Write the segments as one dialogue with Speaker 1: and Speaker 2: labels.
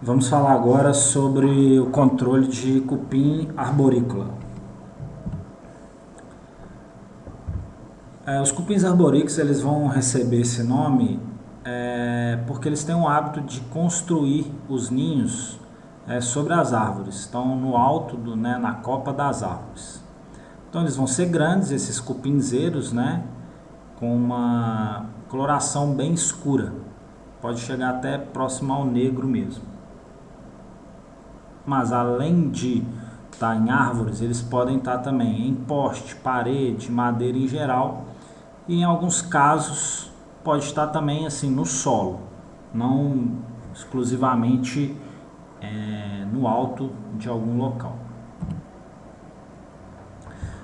Speaker 1: Vamos falar agora sobre o controle de cupim arborícola. Os cupins arborícolas eles vão receber esse nome porque eles têm o hábito de construir os ninhos sobre as árvores, estão no alto, na copa das árvores. Então eles vão ser grandes, esses cupinzeiros, com uma coloração bem escura, pode chegar até próximo ao negro mesmo. Mas além de estar em árvores, eles podem estar também em poste, parede, madeira em geral, e em alguns casos pode estar também assim no solo, não exclusivamente no alto de algum local.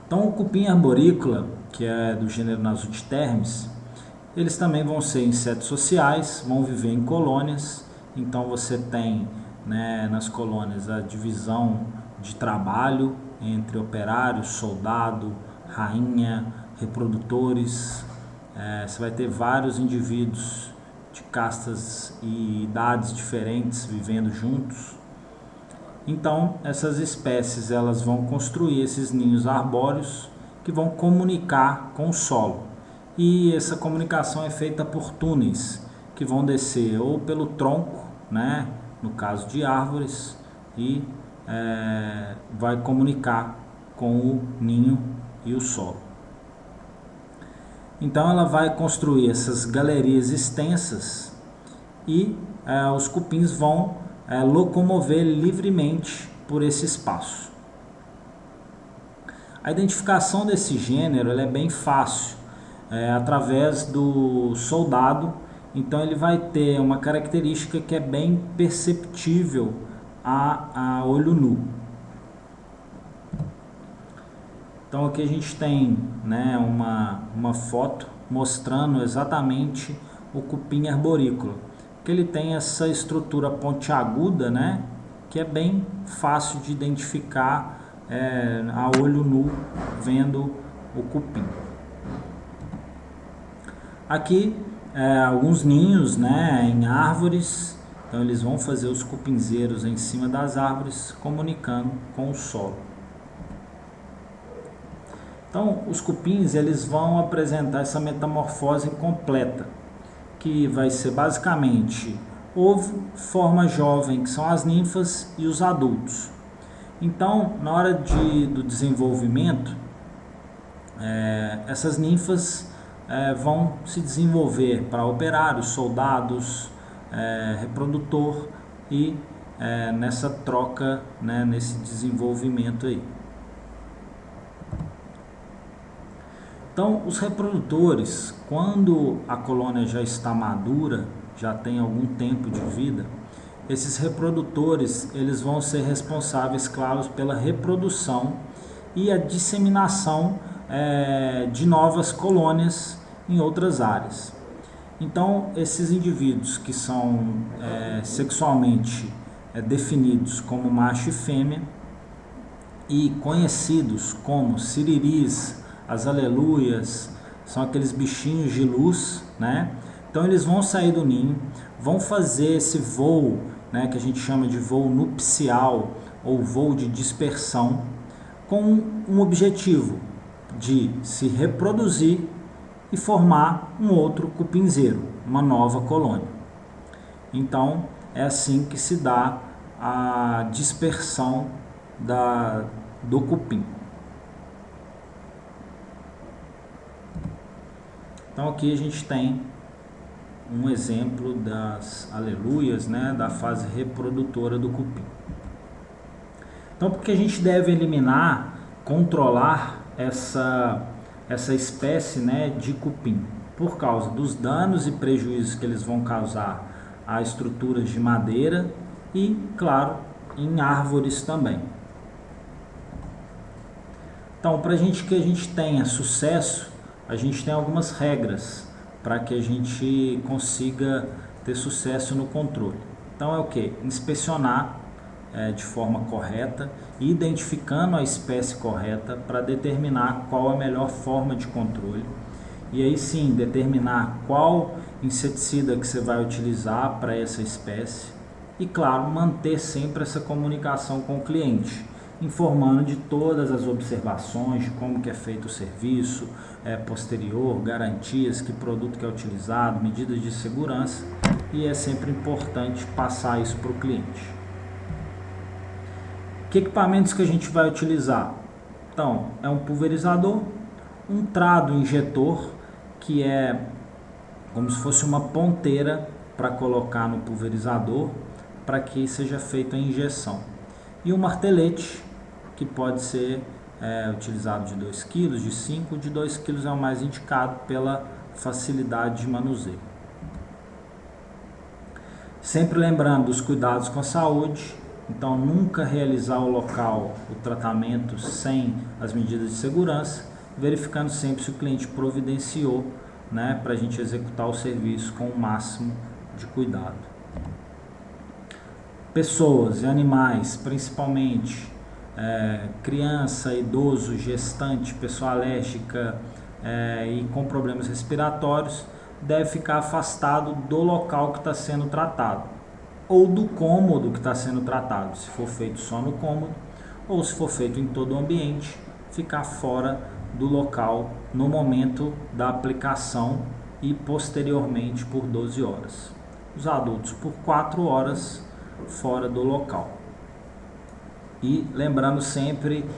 Speaker 1: Então o cupim arborícola, que é do gênero Nasutitermes, eles também vão ser insetos sociais, vão viver em colônias. Então você tem nas colônias a divisão de trabalho entre operários, soldado, rainha, reprodutores. Você vai ter vários indivíduos de castas e idades diferentes vivendo juntos. Então essas espécies elas vão construir esses ninhos arbóreos que vão comunicar com o solo, e essa comunicação é feita por túneis que vão descer ou pelo tronco, no caso de árvores, e vai comunicar com o ninho e o solo. Então ela vai construir essas galerias extensas e os cupins vão locomover livremente por esse espaço. A identificação desse gênero é bem fácil, através do soldado. Então ele vai ter uma característica que é bem perceptível a olho nu. Então aqui a gente tem uma foto mostrando exatamente o cupim arborícola, que ele tem essa estrutura pontiaguda, que é bem fácil de identificar a olho nu vendo o cupim. Aqui alguns ninhos em árvores, então eles vão fazer os cupinzeiros em cima das árvores, comunicando com o solo. Então os cupins eles vão apresentar essa metamorfose completa, que vai ser basicamente ovo, forma jovem, que são as ninfas, e os adultos. Então na hora do desenvolvimento, essas ninfas vão se desenvolver para operários, soldados, reprodutor, e nessa troca, nesse desenvolvimento aí. Então os reprodutores, quando a colônia já está madura, já tem algum tempo de vida, esses reprodutores eles vão ser responsáveis, claro, pela reprodução e a disseminação de novas colônias em outras áreas. Então esses indivíduos que são sexualmente definidos como macho e fêmea e conhecidos como siriris, as aleluias, são aqueles bichinhos de luz, Então eles vão sair do ninho, vão fazer esse voo, que a gente chama de voo nupcial ou voo de dispersão, com um objetivo de se reproduzir e formar um outro cupinzeiro, uma nova colônia. Então é assim que se dá a dispersão do cupim. Então aqui a gente tem um exemplo das aleluias, da fase reprodutora do cupim. Então por que a gente deve eliminar, controlar essa espécie de cupim? Por causa dos danos e prejuízos que eles vão causar a estruturas de madeira e, claro, em árvores também. Então para que a gente tenha sucesso, a gente tem algumas regras para que a gente consiga ter sucesso no controle. Então é o que? Inspecionar de forma correta, identificando a espécie correta para determinar qual a melhor forma de controle. E aí sim, determinar qual inseticida que você vai utilizar para essa espécie. e, claro, manter sempre essa comunicação com o cliente, informando de todas as observações, de como que é feito o serviço, posterior, garantias, que produto que é utilizado, medidas de segurança, e é sempre importante passar isso para o cliente. Que equipamentos que a gente vai utilizar? Então, é um pulverizador, um trado injetor, que é como se fosse uma ponteira para colocar no pulverizador, para que seja feita a injeção. E um martelete, que pode ser utilizado de 2 kg, de 5, de 2 kg é o mais indicado pela facilidade de manuseio. Sempre lembrando dos cuidados com a saúde, então nunca realizar o local, o tratamento sem as medidas de segurança, verificando sempre se o cliente providenciou, né, para a gente executar o serviço com o máximo de cuidado. Pessoas e animais, principalmente criança, idoso, gestante, pessoa alérgica e com problemas respiratórios, deve ficar afastado do local que está sendo tratado, ou do cômodo que está sendo tratado, se for feito só no cômodo, ou se for feito em todo o ambiente, ficar fora do local no momento da aplicação e posteriormente por 12 horas. Os adultos por 4 horas fora do local. E lembrando sempre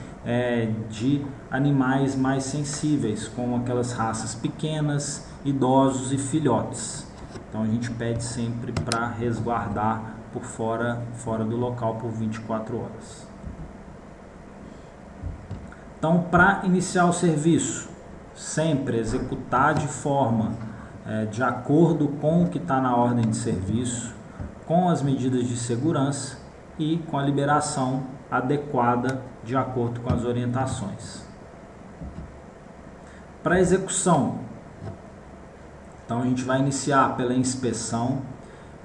Speaker 1: de animais mais sensíveis, como aquelas raças pequenas, idosos e filhotes. Então a gente pede sempre para resguardar por fora do local por 24 horas. Então, para iniciar o serviço, sempre executar de forma de acordo com o que está na ordem de serviço, com as medidas de segurança e com a liberação adequada de acordo com as orientações. Para execução, então a gente vai iniciar pela inspeção,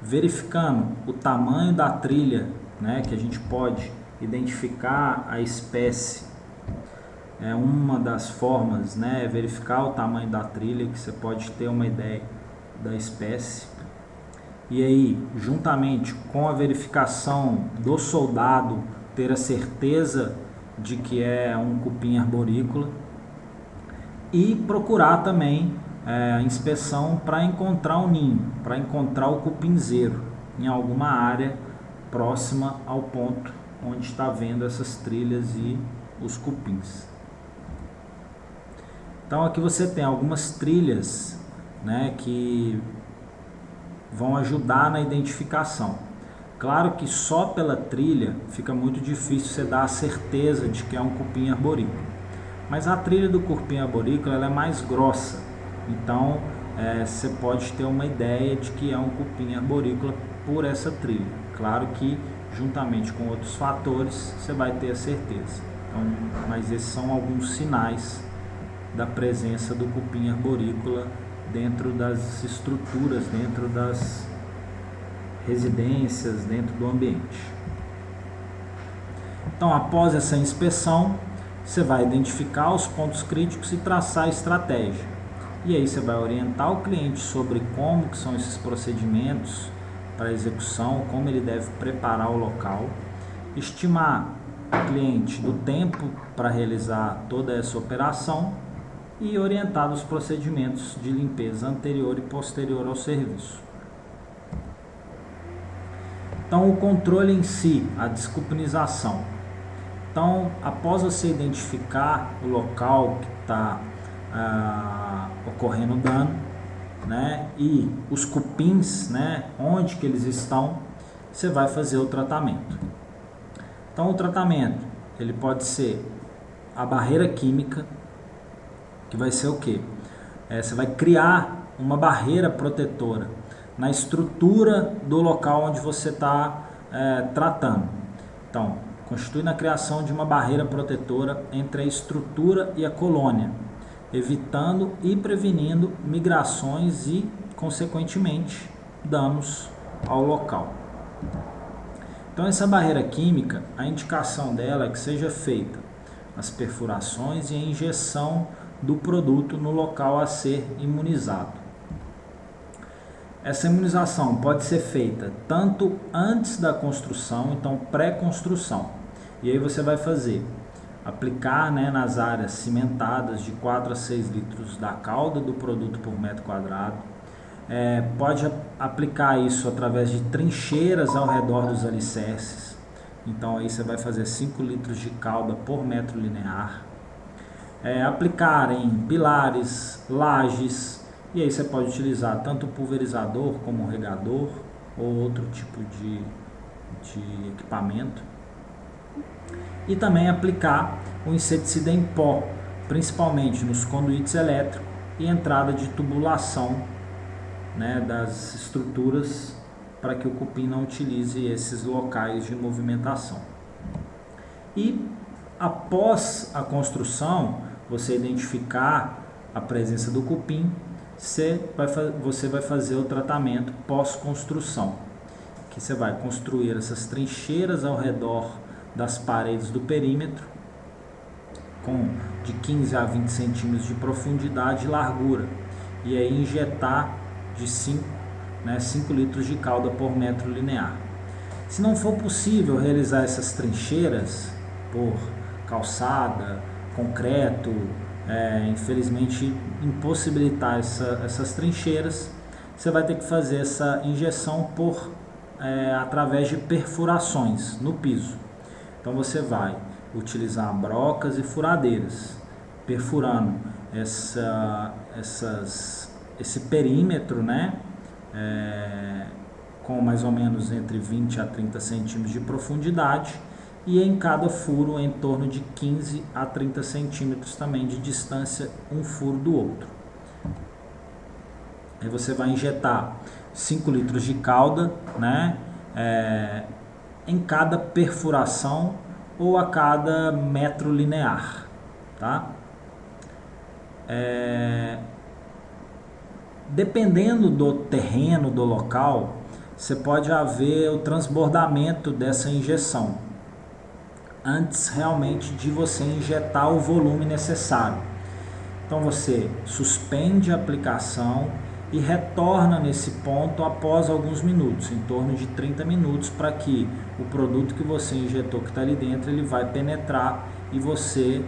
Speaker 1: verificando o tamanho da trilha, né, que a gente pode identificar a espécie. Uma das formas, né, é verificar o tamanho da trilha, que você pode ter uma ideia da espécie. E aí, juntamente com a verificação do soldado, ter a certeza de que é um cupim arborícola, e procurar também a inspeção para encontrar o ninho, para encontrar o cupinzeiro em alguma área próxima ao ponto onde está vendo essas trilhas e os cupins. Então aqui você tem algumas trilhas, né, que vão ajudar na identificação. Claro que só pela trilha fica muito difícil você dar a certeza de que é um cupim arborícola. Mas a trilha do cupim arborícola ela é mais grossa, então você pode ter uma ideia de que é um cupim arborícola por essa trilha. Claro que juntamente com outros fatores você vai ter a certeza. Então, mas esses são alguns sinais da presença do cupim arborícola dentro das estruturas, dentro das residências, dentro do ambiente. Então, após essa inspeção, você vai identificar os pontos críticos e traçar a estratégia. E aí você vai orientar o cliente sobre como que são esses procedimentos para execução, como ele deve preparar o local, estimar o cliente do tempo para realizar toda essa operação e orientar os procedimentos de limpeza anterior e posterior ao serviço. Então, o controle em si, a descupinização. Então, após você identificar o local que está ocorrendo o dano, né, e os cupins, né, onde que eles estão, você vai fazer o tratamento. Então, o tratamento, ele pode ser a barreira química, que vai ser o quê? Você vai criar uma barreira protetora na estrutura do local onde você está tratando. Então, constitui na criação de uma barreira protetora entre a estrutura e a colônia, evitando e prevenindo migrações e, consequentemente, danos ao local. Então, essa barreira química, a indicação dela é que seja feita as perfurações e a injeção do produto no local a ser imunizado. Essa imunização pode ser feita tanto antes da construção, então pré-construção. E aí você vai aplicar, né, nas áreas cimentadas de 4 a 6 litros da calda do produto por metro quadrado. Pode aplicar isso através de trincheiras ao redor dos alicerces. Então aí você vai fazer 5 litros de calda por metro linear. Aplicar em pilares, lajes, e aí você pode utilizar tanto o pulverizador como o regador ou outro tipo de equipamento. E também aplicar o inseticida em pó, principalmente nos conduítes elétricos e entrada de tubulação, né, das estruturas, para que o cupim não utilize esses locais de movimentação. E após a construção, você identificar a presença do cupim, você vai fazer o tratamento pós-construção, que você vai construir essas trincheiras ao redor das paredes do perímetro, com de 15 a 20 centímetros de profundidade e largura, e aí injetar de 5 litros de calda por metro linear. Se não for possível realizar essas trincheiras por calçada, concreto, infelizmente impossibilitar essas trincheiras, você vai ter que fazer essa injeção através de perfurações no piso. Então você vai utilizar brocas e furadeiras, perfurando esse perímetro, né, com mais ou menos entre 20 a 30 centímetros de profundidade, e em cada furo em torno de 15 a 30 centímetros também de distância um furo do outro. Aí você vai injetar 5 litros de calda, né, em cada perfuração ou a cada metro linear, tá? Dependendo do terreno, do local, você pode haver o transbordamento dessa injeção antes realmente de você injetar o volume necessário. Então você suspende a aplicação e retorna nesse ponto após alguns minutos, em torno de 30 minutos, para que o produto que você injetou, que está ali dentro, ele vai penetrar e você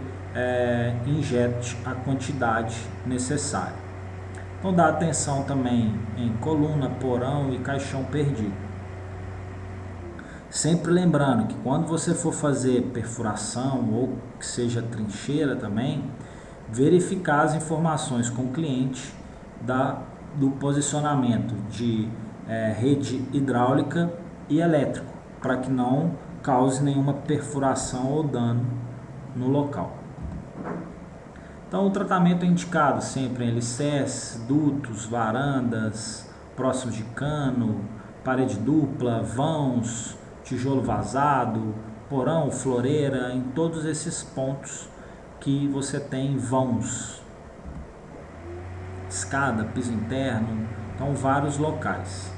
Speaker 1: injete a quantidade necessária. Então dá atenção também em coluna, porão e caixão perdido. Sempre lembrando que quando você for fazer perfuração ou que seja trincheira também, verificar as informações com o cliente do posicionamento de rede hidráulica e elétrico, para que não cause nenhuma perfuração ou dano no local. Então o tratamento é indicado sempre em alicerces, dutos, varandas, próximos de cano, parede dupla, vãos, tijolo vazado, porão, floreira, em todos esses pontos que você tem vãos, escada, piso interno, então vários locais.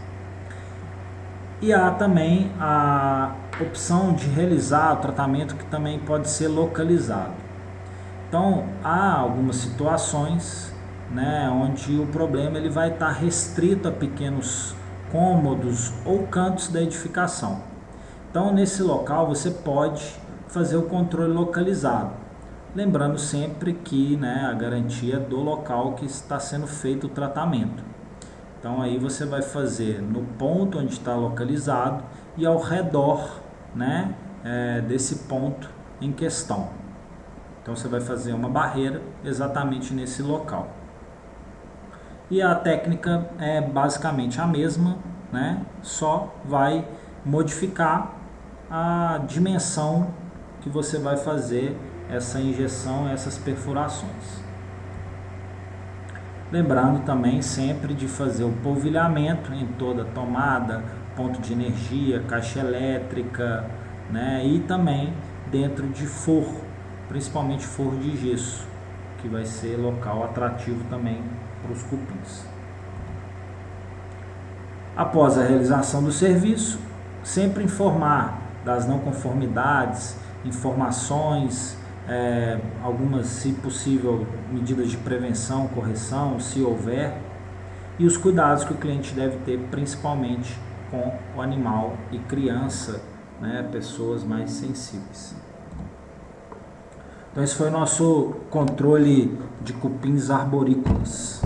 Speaker 1: E há também a opção de realizar o tratamento que também pode ser localizado. Então há algumas situações, né, onde o problema ele vai estar restrito a pequenos cômodos ou cantos da edificação. Então nesse local você pode fazer o controle localizado, lembrando sempre que, né, a garantia do local que está sendo feito o tratamento. Então aí você vai fazer no ponto onde está localizado e ao redor, né, desse ponto em questão. Então você vai fazer uma barreira exatamente nesse local. E a técnica é basicamente a mesma, né, só vai modificar a dimensão que você vai fazer essa injeção, essas perfurações. Lembrando também sempre de fazer o polvilhamento em toda a tomada, ponto de energia, caixa elétrica, né, e também dentro de forro, principalmente forro de gesso, que vai ser local atrativo também para os cupins. Após a realização do serviço, sempre informar das não conformidades, informações, algumas, se possível, medidas de prevenção, correção, se houver, e os cuidados que o cliente deve ter, principalmente com o animal e criança, né, pessoas mais sensíveis. Então esse foi o nosso controle de cupins arborícolas.